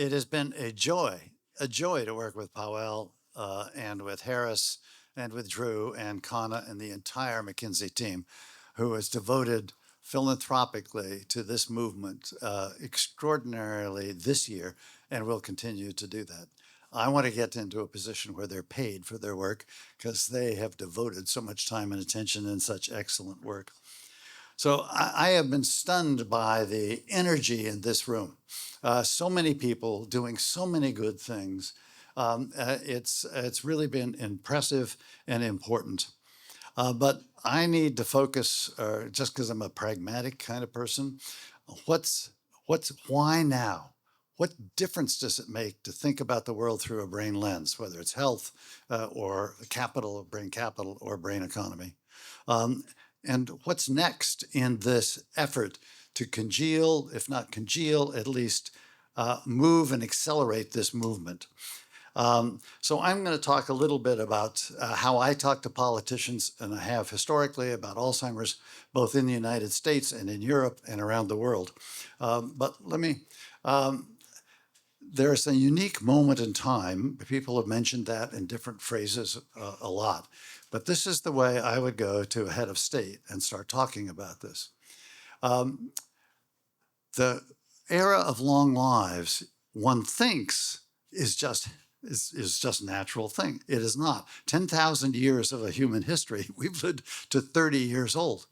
It has been a joy to work with Powell and with Harris and with Drew and Kana and the entire McKinsey team, who has devoted philanthropically to this movement extraordinarily this year and will continue to do that. I want to get into a position where they're paid for their work because they have devoted so much time and attention and such excellent work. So I have been stunned by the energy in this room. So many people doing so many good things. It's really been impressive and important. But I need to focus, just because I'm a pragmatic kind of person, why now? What difference does it make to think about the world through a brain lens, whether it's health or capital, brain capital, or brain economy? And what's next in this effort to congeal, if not congeal, at least move and accelerate this movement? So I'm going to talk a little bit about how I talk to politicians, and I have historically, about Alzheimer's, both in the United States and in Europe and around the world. But let me, there's a unique moment in time. People have mentioned that in different phrases a lot. But this is the way I would go to a head of state and start talking about this. The era of long lives, one thinks, is just natural thing. It is not. 10,000 years of a human history, we've lived to 30 years old.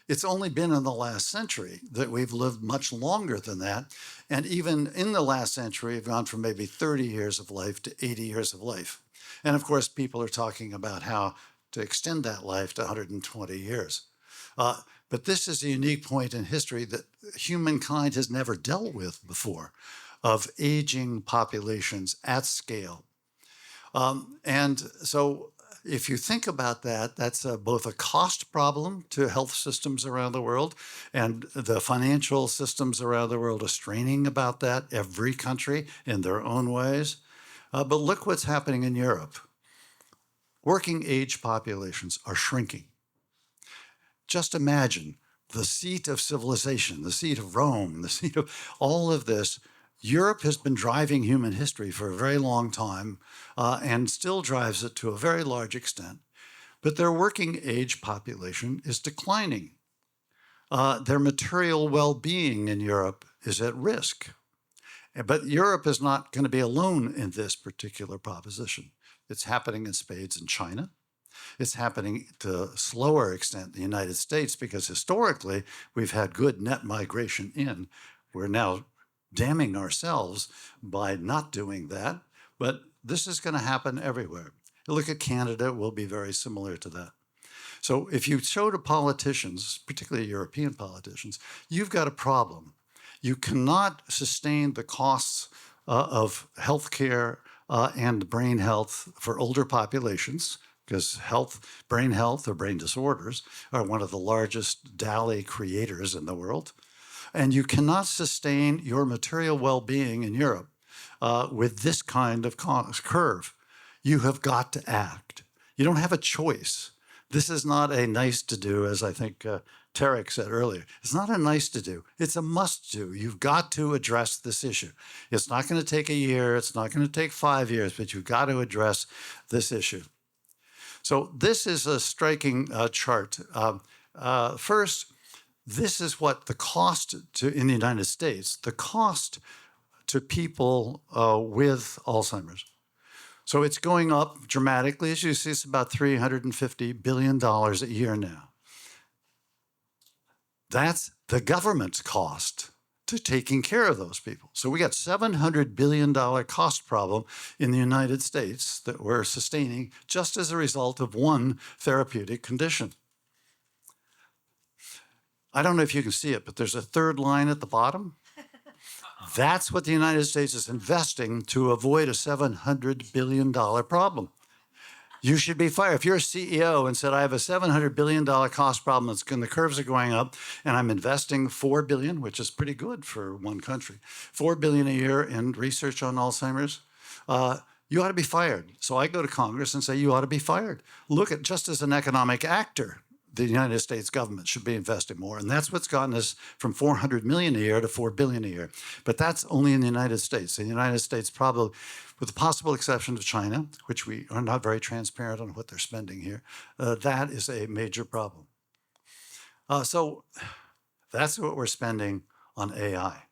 It's only been in the last century that we've lived much longer than that. And even in the last century, we've gone from maybe 30 years of life to 80 years of life. And of course, people are talking about how to extend that life to 120 years. But this is a unique point in history that humankind has never dealt with before, of aging populations at scale. And so if you think about that, that's both a cost problem to health systems around the world, and the financial systems around the world are straining about that, every country in their own ways. But look what's happening in Europe. Working age populations are shrinking. Just imagine the seat of civilization, the seat of Rome, the seat of all of this. Europe has been driving human history for a very long time and still drives it to a very large extent. But their working age population is declining. Their material well-being in Europe is at risk. But Europe is not going to be alone in this particular proposition. It's happening in spades in China. It's happening to a slower extent in the United States because historically we've had good net migration in. We're now damning ourselves by not doing that, but this is going to happen everywhere. Look at Canada, it will be very similar to that. So if you show to politicians, particularly European politicians, you've got a problem. You cannot sustain the costs of healthcare and brain health for older populations, because brain health or brain disorders are one of the largest DALI creators in the world. And you cannot sustain your material well-being in Europe with this kind of curve. You have got to act. You don't have a choice. This is not a nice to do, as I think Tarek said earlier. It's not a nice to do. It's a must do. You've got to address this issue. It's not going to take a year. It's not going to take 5 years, but you've got to address this issue. So this is a striking chart. First, this is what the cost in the United States, the cost to people with Alzheimer's. So it's going up dramatically. As you see, it's about $350 billion a year now. That's the government's cost to taking care of those people. So we got $700 billion cost problem in the United States that we're sustaining just as a result of one therapeutic condition. I don't know if you can see it, but there's a third line at the bottom. That's what the United States is investing to avoid a $700 billion problem. You should be fired. If you're a CEO and said, I have a $700 billion cost problem, the curves are going up, and I'm investing $4 billion, which is pretty good for one country, $4 billion a year in research on Alzheimer's, you ought to be fired. So I go to Congress and say, you ought to be fired. Look at, just as an economic actor, the United States government should be investing more. And that's what's gotten us from 400 million a year to 4 billion a year. But that's only in the United States. The United States probably, with the possible exception of China, which we are not very transparent on what they're spending here, that is a major problem. So that's what we're spending on AI.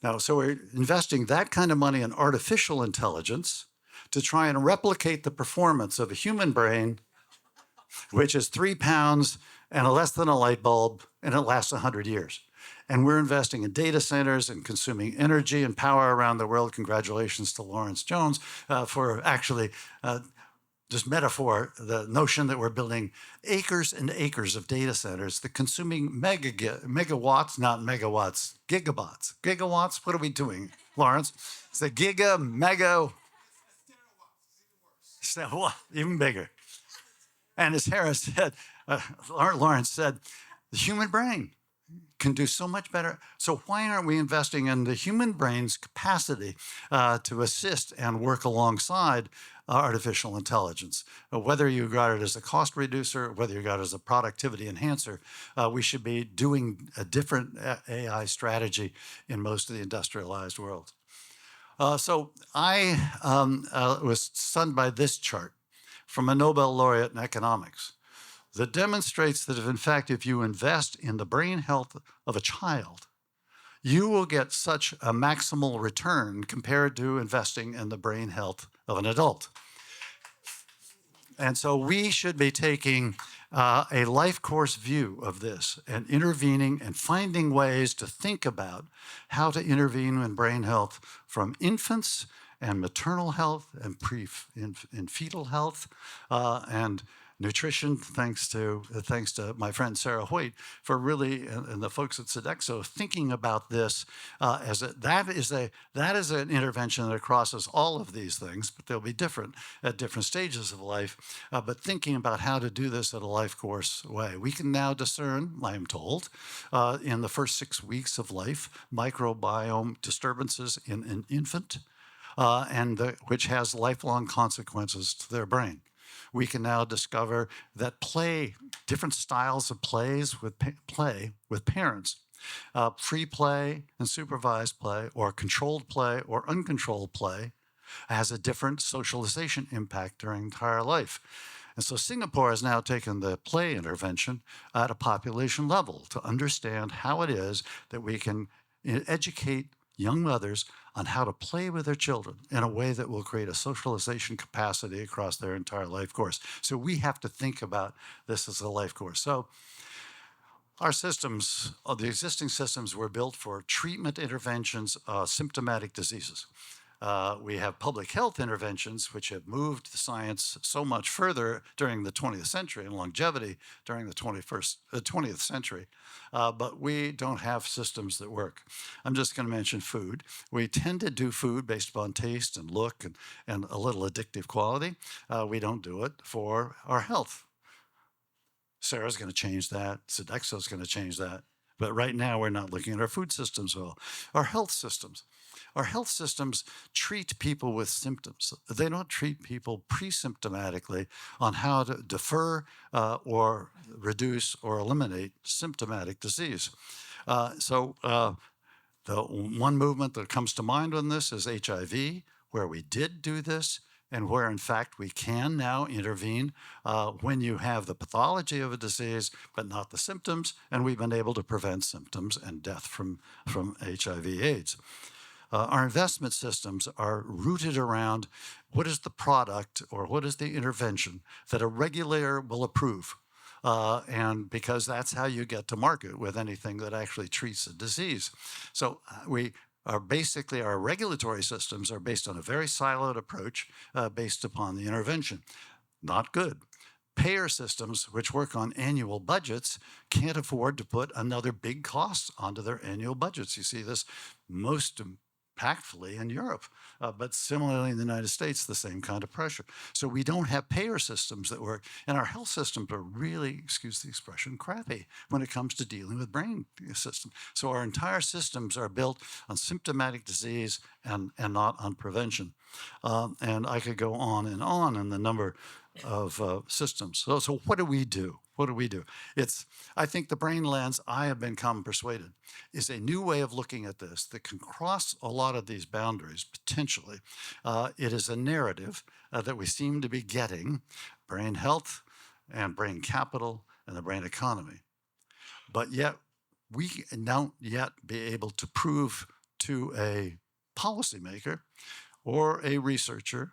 Now, so we're investing that kind of money in artificial intelligence to try and replicate the performance of a human brain, which is 3 pounds and less than a light bulb, and it lasts 100 years. And we're investing in data centers and consuming energy and power around the world. Congratulations to Lawrence Jones for actually just metaphor, the notion that we're building acres and acres of data centers, the consuming megawatts, not megawatts, gigawatts. Gigawatts, what are we doing, Lawrence? It's a giga, mega, even bigger. And as Harris said, Lawrence said, the human brain can do so much better. So why aren't we investing in the human brain's capacity to assist and work alongside artificial intelligence? Whether you regard it as a cost reducer, whether you regard it as a productivity enhancer, we should be doing a different AI strategy in most of the industrialized world. So I was stunned by this chart from a Nobel laureate in economics that demonstrates that if you invest in the brain health of a child, you will get such a maximal return compared to investing in the brain health of an adult. And so we should be taking a life course view of this and intervening and finding ways to think about how to intervene in brain health from infants and maternal health and in fetal health and nutrition, thanks to my friend Sarah Hoyt for really, and the folks at Sodexo, thinking about this that is an intervention that crosses all of these things, but they'll be different at different stages of life, but thinking about how to do this in a life course way. We can now discern, I am told, in the first 6 weeks of life, microbiome disturbances in an infant, which has lifelong consequences to their brain. We can now discover that different styles of plays with parents, free play and supervised play, or controlled play or uncontrolled play, has a different socialization impact during entire life. And so Singapore has now taken the play intervention at a population level to understand how it is that we can educate young mothers on how to play with their children in a way that will create a socialization capacity across their entire life course. So we have to think about this as a life course. So our systems, the existing systems, were built for treatment interventions of symptomatic diseases. We have public health interventions, which have moved the science so much further during the 20th century and longevity during the 20th century, but we don't have systems that work. I'm just going to mention food. We tend to do food based upon taste and look and a little addictive quality. We don't do it for our health. Sarah's going to change that. Sodexo's going to change that. But right now, we're not looking at our food systems well. Our health systems. Our health systems treat people with symptoms. They don't treat people pre-symptomatically on how to defer or reduce or eliminate symptomatic disease. So the one movement that comes to mind on this is HIV, where we did do this, and where, in fact, we can now intervene when you have the pathology of a disease, but not the symptoms, and we've been able to prevent symptoms and death from HIV/AIDS. Our investment systems are rooted around what is the product or what is the intervention that a regulator will approve. And because that's how you get to market with anything that actually treats a disease. So our regulatory systems are based on a very siloed approach based upon the intervention. Not good. Payer systems, which work on annual budgets, can't afford to put another big cost onto their annual budgets. You see this most impactfully in Europe, but similarly in the United States, the same kind of pressure. So we don't have payer systems that work, and our health systems are really, excuse the expression, crappy when it comes to dealing with brain systems. So our entire systems are built on symptomatic disease and not on prevention. And I could go on, and the number systems. So what do we do? What do we do? I think the brain lens, I have become persuaded, is a new way of looking at this that can cross a lot of these boundaries, potentially. It is a narrative that we seem to be getting: brain health and brain capital and the brain economy. But yet, we don't yet be able to prove to a policymaker or a researcher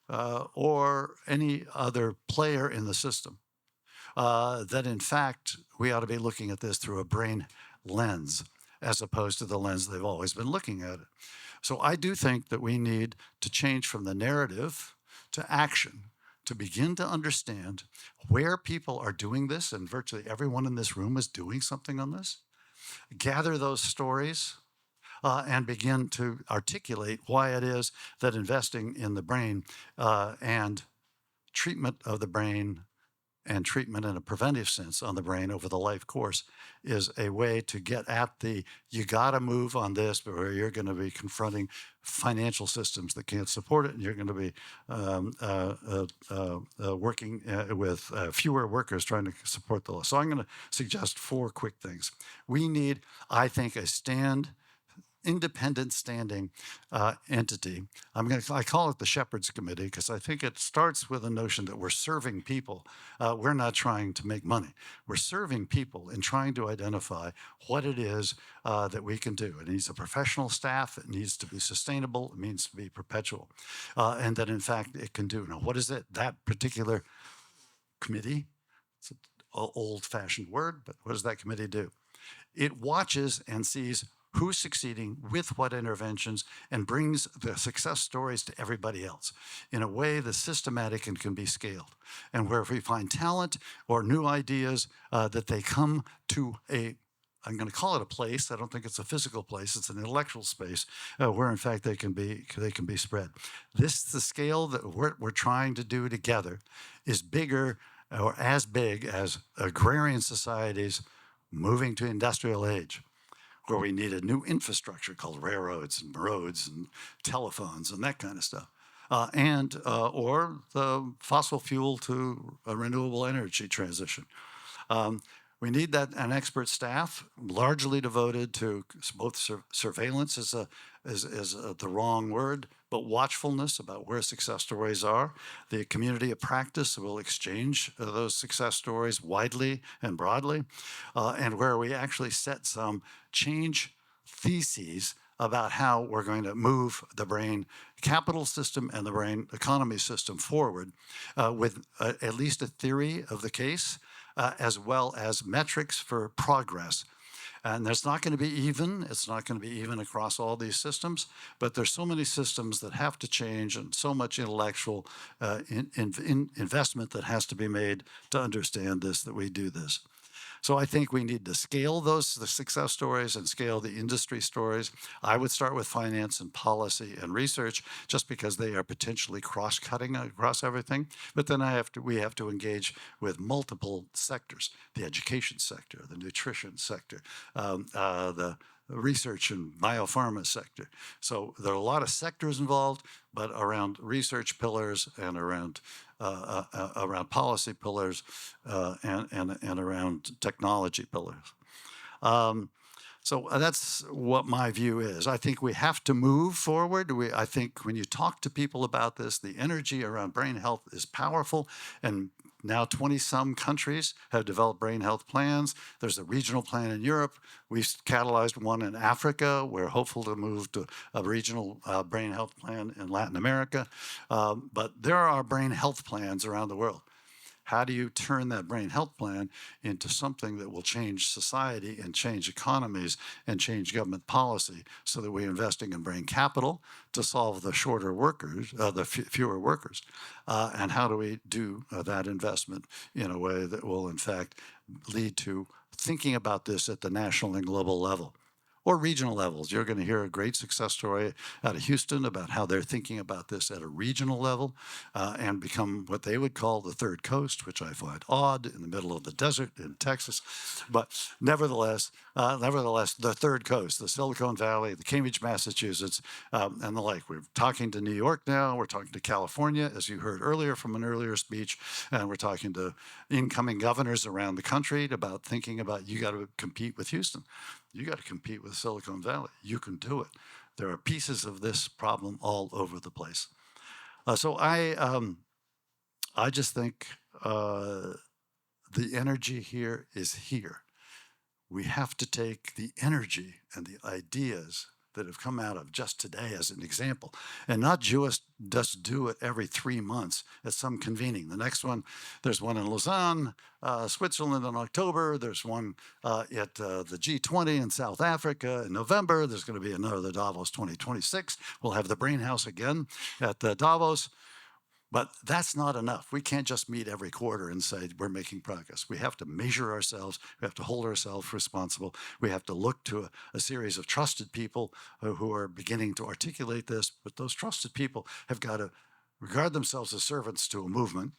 or any other player in the system that in fact we ought to be looking at this through a brain lens as opposed to the lens they've always been looking at it. So I do think that we need to change from the narrative to action, to begin to understand where people are doing this, and virtually everyone in this room is doing something on this. Gather those stories and begin to articulate why it is that investing in the brain and treatment of the brain and treatment in a preventive sense on the brain over the life course is a way to get at you got to move on this, or you're going to be confronting financial systems that can't support it, and you're going to be working with fewer workers trying to support the law. So I'm going to suggest 4 quick things. We need, I think, a independent standing entity. I call it the Shepherd's Committee because I think it starts with a notion that we're serving people. We're not trying to make money. We're serving people and trying to identify what it is that we can do. It needs a professional staff. It needs to be sustainable. It needs to be perpetual. And that, in fact, it can do. Now, what is it? That particular committee, it's an old-fashioned word, but what does that committee do? It watches and sees who's succeeding with what interventions and brings the success stories to everybody else in a way that's systematic and can be scaled. And where if we find talent or new ideas that they come to I'm going to call it a place. I don't think it's a physical place. It's an intellectual space where, in fact, they can be spread. The scale that we're trying to do together is bigger or as big as agrarian societies moving to industrial age, where we need a new infrastructure called railroads and roads and telephones and that kind of stuff. Or the fossil fuel to a renewable energy transition. We need an expert staff largely devoted to both surveillance is the wrong word, but watchfulness about where success stories are. The community of practice will exchange those success stories widely and broadly, and where we actually set some change theses about how we're going to move the brain capital system and the brain economy system forward with at least a theory of the case, as well as metrics for progress. And there's not going to be even. It's not going to be even across all these systems, but there's so many systems that have to change and so much intellectual investment that has to be made to understand this, that we do this. So I think we need to scale the success stories and scale the industry stories. I would start with finance and policy and research, just because they are potentially cross-cutting across everything. But then we have to engage with multiple sectors: the education sector, the nutrition sector, the research and biopharma sector. So there are a lot of sectors involved, but around research pillars and around policy pillars and around technology pillars. So that's what my view is. I think we have to move forward. I think when you talk to people about this, the energy around brain health is powerful, and now 20-some countries have developed brain health plans. There's a regional plan in Europe. We've catalyzed one in Africa. We're hopeful to move to a regional brain health plan in Latin America. But there are brain health plans around the world. How do you turn that brain health plan into something that will change society and change economies and change government policy so that we're investing in brain capital to solve the fewer workers? And how do we do that investment in a way that will, in fact, lead to thinking about this at the national and global level? Or regional levels. You're going to hear a great success story out of Houston about how they're thinking about this at a regional level and become what they would call the third coast, which I find odd, in the middle of the desert in Texas. But nevertheless, Nevertheless, the third coast, the Silicon Valley, the Cambridge, Massachusetts, and the like. We're talking to New York now. We're talking to California, as you heard earlier from an earlier speech, and we're talking to incoming governors around the country about thinking about you got to compete with Houston. You got to compete with Silicon Valley. You can do it. There are pieces of this problem all over the place. I just think the energy here is here. We have to take the energy and the ideas that have come out of just today as an example, and not just do it every 3 months at some convening. The next one, there's one in Lausanne, Switzerland in October. There's one at the G20 in South Africa in November. There's going to be another, the Davos 2026. We'll have the Brain House again at Davos. But that's not enough. We can't just meet every quarter and say we're making progress. We have to measure ourselves. We have to hold ourselves responsible. We have to look to a series of trusted people who are beginning to articulate this. But those trusted people have got to regard themselves as servants to a movement,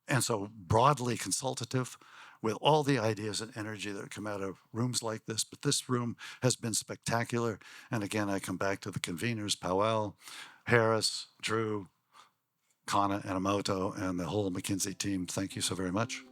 and so broadly consultative with all the ideas and energy that come out of rooms like this. But this room has been spectacular. And again, I come back to the conveners, Powell, Harris, Drew, Kana, Enomoto, and the whole McKinsey team. Thank you so very much.